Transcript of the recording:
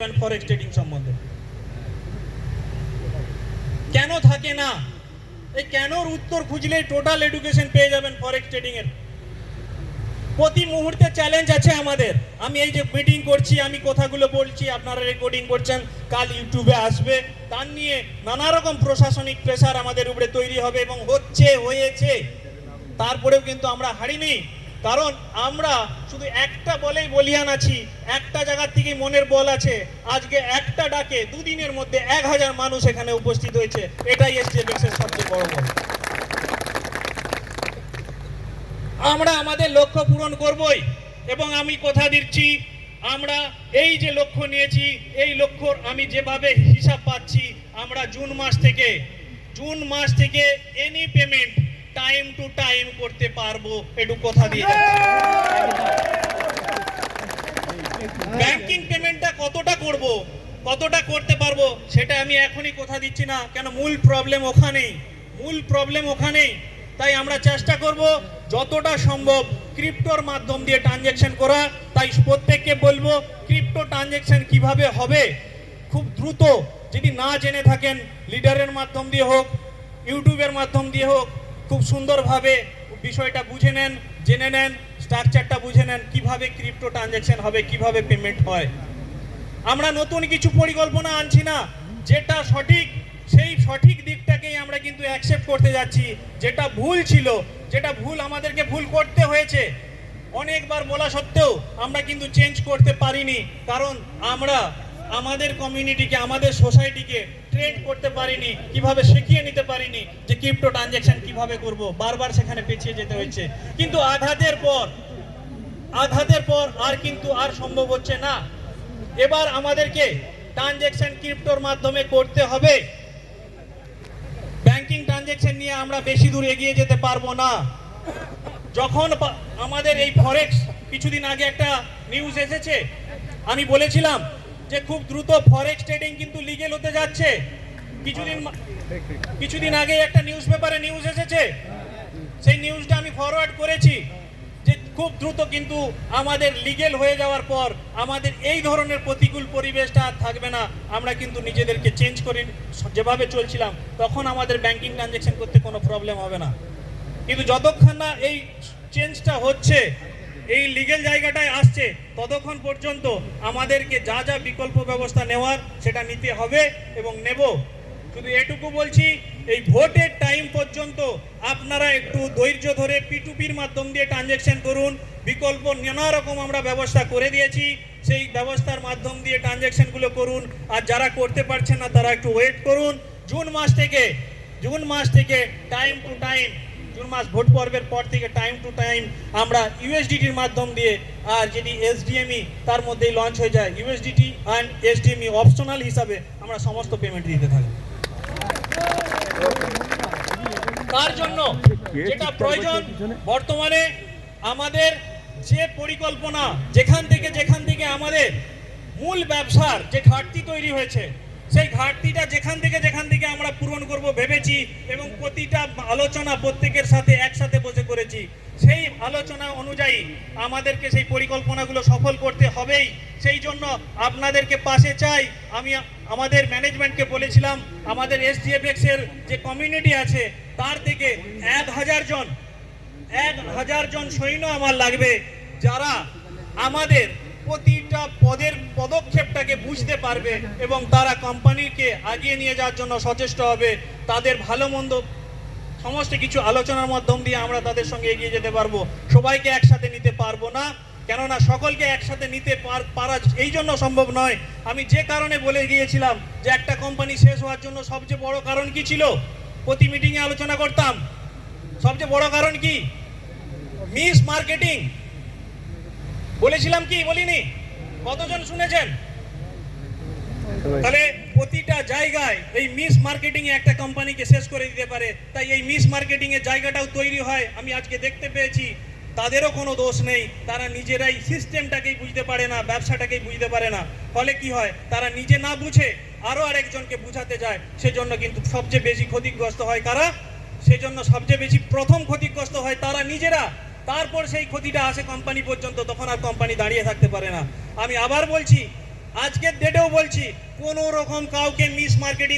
Forex trading সম্বন্ধে কেন থাকে না, এই কেনর উত্তর খুঁজলে টোটাল এডুকেশন পেয়ে যাবেন। ফরেক্স ট্রেডিং এর প্রতি মুহূর্তে চ্যালেঞ্জ আছে আমাদের। আমি এই যে মিটিং করছি, আমি কথাগুলো বলছি, আপনারা রেকর্ডিং করছেন, কাল ইউটিউবে আসবে, তার নিয়ে নানা রকম প্রশাসনিক প্রেসার আমাদের উপরে তৈরি হবে এবং হয়েছে। তারপরেও কিন্তু আমরা হারিনি, কারণ আমরা শুধু একটা বলেই বলিয়ান আছি, একটা জায়গার থেকে মনের বল আছে। আজকে একটা ডাকে দুদিনের মধ্যে 1000 মানুষ এখানে উপস্থিত হয়েছে, এটাই এসটিএফএক্স এর সবচেয়ে বড় বল। আমরা আমাদের লক্ষ্য পূরণ করবই এবং আমি কথা দিচ্ছি, আমরা এই যে লক্ষ্য নিয়েছি, এই লক্ষ্যর আমি যেভাবে হিসাব পাচ্ছি, আমরা জুন মাস থেকে any payment time to time করতে পারবো, একটু কথা দিয়ে। ব্যাংকিং পেমেন্টটা কতটা করতে পারবো সেটা আমি এখনই কথা দিচ্ছি না, কেন মূল প্রবলেম ওখানেই। তাই আমরা চেষ্টা করব যতটা সম্ভব ক্রিপ্টোর মাধ্যম দিয়ে ট্রানজ্যাকশন করা। তাই প্রত্যেককে বলবো ক্রিপ্টো ট্রানজ্যাকশন কিভাবে হবে খুব দ্রুত, যদি না জেনে থাকেন লিডারের মাধ্যম দিয়ে হোক, ইউটিউবের মাধ্যম দিয়ে হোক, খুব সুন্দরভাবে বিষয়টা জেনে নেন, স্ট্রাকচারটা বুঝে নেন, কিভাবে ক্রিপ্টো ট্রানজ্যাকশন হবে, কিভাবে পেমেন্ট হয়। আমরা নতুন কিছু পরিকল্পনা আনছি না, যেটা সঠিক সেই সঠিক দিকটাকেই আমরা কিন্তু অ্যাকসেপ্ট করতে যাচ্ছি। যেটা ভুল ছিল, যেটা ভুল আমাদেরকে ভুল করতে হয়েছে, অনেকবার বলা সত্ত্বেও আমরা কিন্তু চেঞ্জ করতে পারিনি, কারণ আমরা আমাদের কমিউনিটিকে, আমাদের সোসাইটিকে ট্রেন করতে পারিনি, কিভাবে শিখিয়ে নিতে পারিনি যে ক্রিপ্টো ট্রানজ্যাকশন কিভাবে করব। বারবার সেখানে পেছিয়ে যেতে হয়েছে, কিন্তু আঘাতের পর আর সম্ভব হচ্ছে না। এবার আমাদেরকে ট্রানজ্যাকশন ক্রিপ্টোর মাধ্যমে করতে হবে। ব্যাংকিং ট্রানজ্যাকশন নিয়ে আমরা বেশি দূর এগিয়ে যেতে পারবো না। যখন আমাদের এই ফরেক্স, কিছুদিন আগে একটা নিউজ এসেছে, আমি বলেছিলাম যে খুব দ্রুত ফরেক্স ট্রেডিং কিন্তু লিগ্যাল হতে যাচ্ছে। কিছুদিন আগে একটা নিউজ পেপারে নিউজ এসেছে, সেই নিউজটা আমি ফরওয়ার্ড করেছি যে খুব দ্রুত কিন্তু আমাদের লিগ্যাল হয়ে যাওয়ার পর আমাদের এই ধরনের প্রতিকূল পরিবেশটা আর থাকবে না। আমরা কিন্তু নিজেদেরকে চেঞ্জ করে যেভাবে চলছিলাম, তখন আমাদের ব্যাংকিং ট্রানজ্যাকশন করতে কোনো প্রবলেম হবে না। কিন্তু যতক্ষণ না এই চেঞ্জটা হচ্ছে, এই লিগ্যাল জায়গাটায় আসছে, ততক্ষণ পর্যন্ত আমাদেরকে যা যা বিকল্প ব্যবস্থা নেওয়ার সেটা নিতে হবে এবং নেব। শুধু এটুকু বলছি, এই ভোটের টাইম পর্যন্ত আপনারা একটু ধৈর্য ধরে P2Pর মাধ্যম দিয়ে ট্রানজ্যাকশন করুন। বিকল্প নানা রকম আমরা ব্যবস্থা করে দিয়েছি, সেই ব্যবস্থার মাধ্যম দিয়ে ট্রানজ্যাকশনগুলো করুন। আর যারা করতে পারছেন না তারা একটু ওয়েট করুন। জুন মাস থেকে টাইম টু টাইম, জুন মাস ভোট পর্বের পর থেকে টাইম টু টাইম আমরা USDTর মাধ্যম দিয়ে, আর যদি SDME তার মধ্যেই লঞ্চ হয়ে যায়, USDT অ্যান্ড SDME অপশনাল হিসাবে আমরা সমস্ত পেমেন্ট দিতে থাকি। তার জন্য যেটা প্রয়োজন, বর্তমানে আমাদের যে পরিকল্পনা, যেখান থেকে আমাদের মূল ব্যবসার যে ঘাটতি তৈরি হয়েছে, সেই ঘাটতিটা যেখান থেকে আমরা পূরণ করব ভেবেছি এবং প্রতিটা আলোচনা প্রত্যেকের সাথে একসাথে বসে করেছি। সেই আলোচনা অনুযায়ী আমাদেরকে সেই পরিকল্পনাগুলো সফল করতে হবেই। সেই জন্য আপনাদেরকে পাশে চাই। আমি আমাদের ম্যানেজমেন্টকে বলেছিলাম, আমাদের SGFX এর যে কমিউনিটি আছে তার থেকে 1000 জন সৈন্য আমার লাগবে, যারা আমাদের প্রতিটা পদক্ষেপটাকে বুঝতে পারবে এবং তারা কোম্পানিকে এগিয়ে নিয়ে যাওয়ার জন্য সচেষ্ট হবে। তাদের ভালো মন্দ সমস্ত কিছু আলোচনার মাধ্যম দিয়ে আমরা তাদের সঙ্গে এগিয়ে যেতে পারবো। সবাইকে একসাথে নিতে পারবো না, কেননা সকলকে একসাথে নিতে পারা এই জন্য সম্ভব নয়। আমি যে কারণে বলে গিয়েছিলাম যে একটা কোম্পানি শেষ হওয়ার জন্য সবচেয়ে বড় কারণ কি ছিল, প্রতি মিটিংয়ে আলোচনা করতাম। সবচেয়ে বড় কারণ কি? Miss marketing. বলেছিলাম কি বলিনি? কতজন শুনেছেন? তাহলে প্রতিটা জায়গায় এই মিস মার্কেটিং এ একটা কোম্পানিকে শেষ করে দিতে পারে। তাই এই মিস মার্কেটিং এর জায়গাটাও তৈরি হয়। আমি আজকে দেখতে পেয়েছি তাদেরও কোনো দোষ নেই, তারা নিজেরাই সিস্টেমটাকেই বুঝতে পারে না, ব্যবসাটাকেই বুঝতে পারে না। ফলে কি হয়, তারা নিজে না বুঝে আরো আরেকজনকে বুঝাতে যায়, সেজন্য কিন্তু সবচেয়ে বেশি ক্ষতিগ্রস্ত হয় কারা? সেজন্য সবচেয়ে বেশি প্রথম ক্ষতিগ্রস্ত হয় তারা নিজেরা। তারপর সেই ক্ষতিটা আসে কোম্পানি পর্যন্ত, তখন আর কোম্পানি দাঁড়িয়ে থাকতে পারে না। আমি আবার বলছি, আজকের ডেটেও বলছি কোনো রকম কাউকে মিস মার্কেটিং